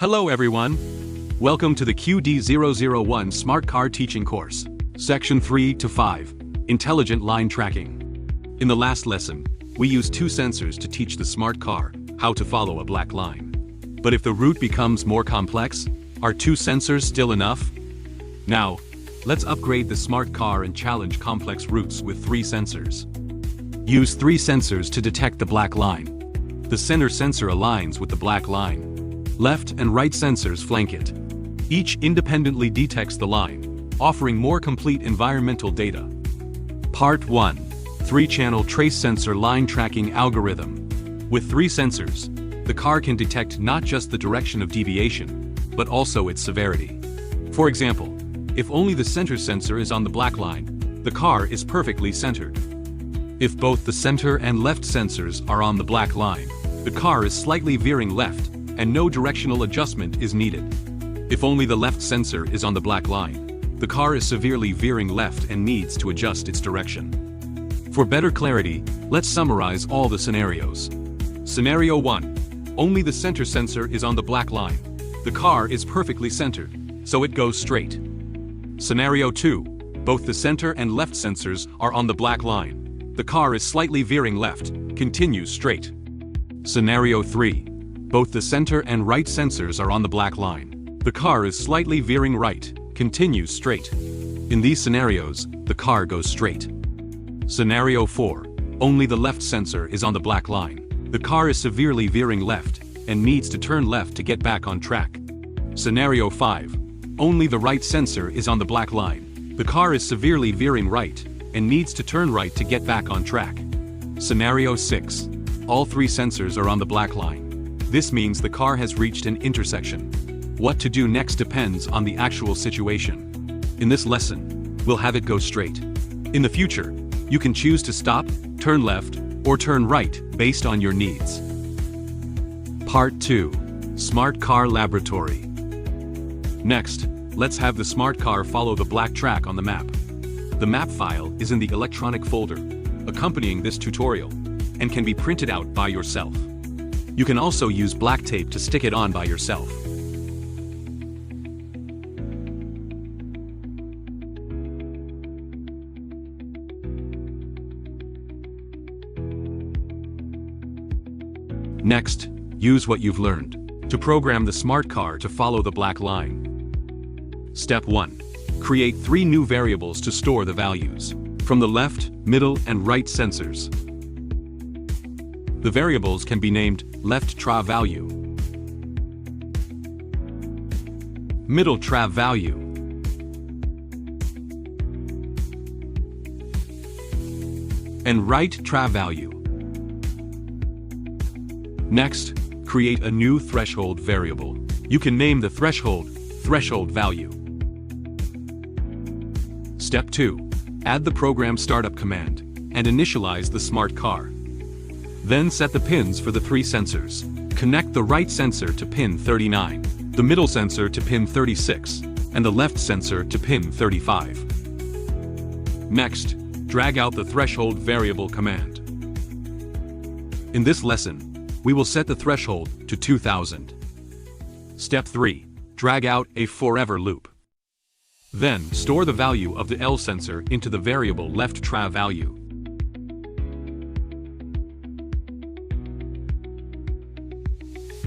Hello everyone! Welcome to the QD001 Smart Car teaching course, Section 3 to 5, Intelligent Line Tracking. In the last lesson, we used two sensors to teach the smart car how to follow a black line. But if the route becomes more complex, are two sensors still enough? Now, let's upgrade the smart car and challenge complex routes with three sensors. Use three sensors to detect the black line. The center sensor aligns with the black line. Left and right sensors flank it. Each independently detects the line, offering more complete environmental data. Part 1. 3-channel trace sensor line tracking algorithm. With three sensors, the car can detect not just the direction of deviation, but also its severity. For example, if only the center sensor is on the black line, the car is perfectly centered. If both the center and left sensors are on the black line, the car is slightly veering left, and no directional adjustment is needed. If only the left sensor is on the black line, the car is severely veering left and needs to adjust its direction. For better clarity, let's summarize all the scenarios. Scenario 1. Only the center sensor is on the black line. The car is perfectly centered, so it goes straight. Scenario 2. Both the center and left sensors are on the black line. The car is slightly veering left, continues straight. Scenario 3. Both the center and right sensors are on the black line. The car is slightly veering right, continues straight. In these scenarios, the car goes straight. Scenario 4. Only the left sensor is on the black line. The car is severely veering left, and needs to turn left to get back on track. Scenario 5. Only the right sensor is on the black line. The car is severely veering right, and needs to turn right to get back on track. Scenario 6. All three sensors are on the black line. This means the car has reached an intersection. What to do next depends on the actual situation. In this lesson, we'll have it go straight. In the future, you can choose to stop, turn left, or turn right based on your needs. Part 2. Smart Car Laboratory. Next, let's have the smart car follow the black track on the map. The map file is in the electronic folder accompanying this tutorial and can be printed out by yourself. You can also use black tape to stick it on by yourself. Next, use what you've learned to program the smart car to follow the black line. Step 1. Create three new variables to store the values from the left, middle, and right sensors. The variables can be named left trav value, middle trav value, and right trav value. Next, create a new threshold variable. You can name the threshold value. Step 2. Add the program startup command and initialize the smart car. Then set the pins for the three sensors. Connect the right sensor to pin 39, the middle sensor to pin 36, and the left sensor to pin 35. Next, drag out the threshold variable command. In this lesson, we will set the threshold to 2000. Step 3. Drag out a forever loop. Then, store the value of the L sensor into the variable left trav value.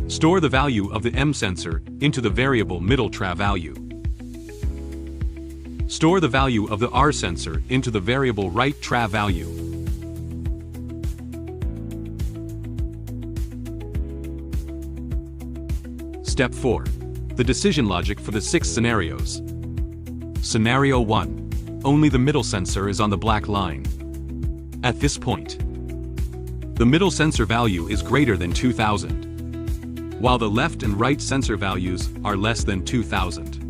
Store the value of the M sensor into the variable middle trav value. Store the value of the R sensor into the variable right trav value. Step 4. The decision logic for the 6 scenarios. Scenario 1. Only the middle sensor is on the black line. At this point, the middle sensor value is greater than 2000. While the left and right sensor values are less than 2000.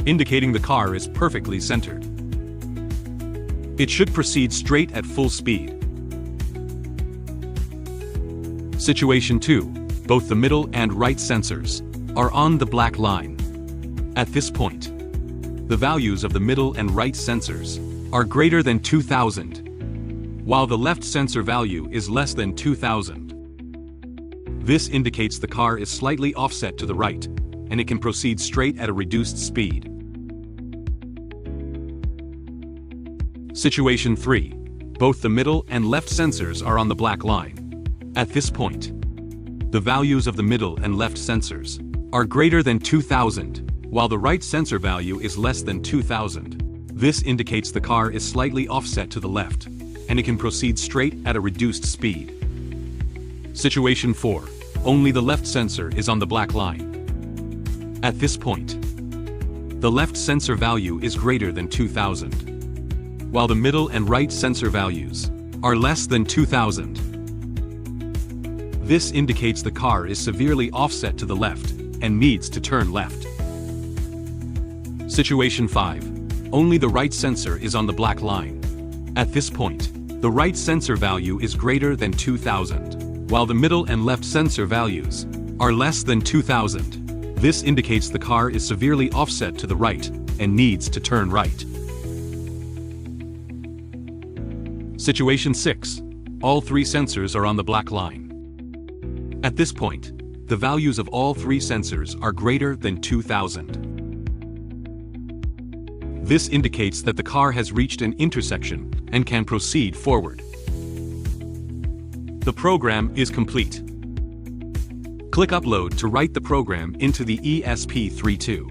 Indicating the car is perfectly centered. It should proceed straight at full speed. Situation 2. Both the middle and right sensors are on the black line. At this point, the values of the middle and right sensors are greater than 2000, while the left sensor value is less than 2000. This indicates the car is slightly offset to the right, and it can proceed straight at a reduced speed. Situation 3. Both the middle and left sensors are on the black line. At this point, the values of the middle and left sensors are greater than 2000, while the right sensor value is less than 2000. This indicates the car is slightly offset to the left, and it can proceed straight at a reduced speed. Situation 4. Only the left sensor is on the black line. At this point, the left sensor value is greater than 2000, while the middle and right sensor values are less than 2000. This indicates the car is severely offset to the left and needs to turn left. Situation 5. Only the right sensor is on the black line. At this point, the right sensor value is greater than 2000, while the middle and left sensor values are less than 2000. This indicates the car is severely offset to the right and needs to turn right. Situation 6. All three sensors are on the black line. At this point, the values of all three sensors are greater than 2000. This indicates that the car has reached an intersection and can proceed forward. The program is complete. Click Upload to write the program into the ESP32.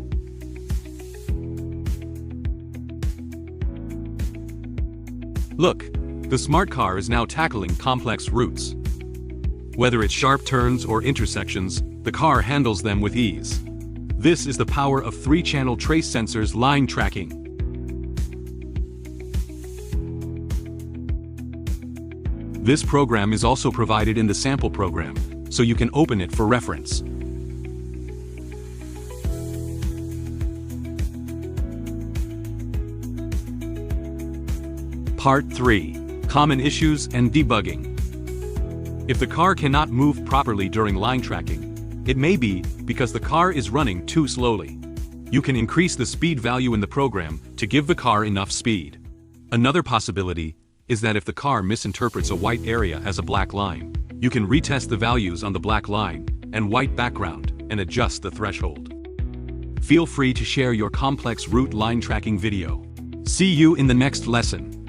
Look, the smart car is now tackling complex routes. Whether it's sharp turns or intersections, the car handles them with ease. This is the power of 3-channel trace sensors line tracking. This program is also provided in the sample program, so you can open it for reference. Part 3. Common issues and debugging. If the car cannot move properly during line tracking, it may be because the car is running too slowly. You can increase the speed value in the program to give the car enough speed. Another possibility is that if the car misinterprets a white area as a black line, you can retest the values on the black line and white background and adjust the threshold. Feel free to share your complex route line tracking video. See you in the next lesson.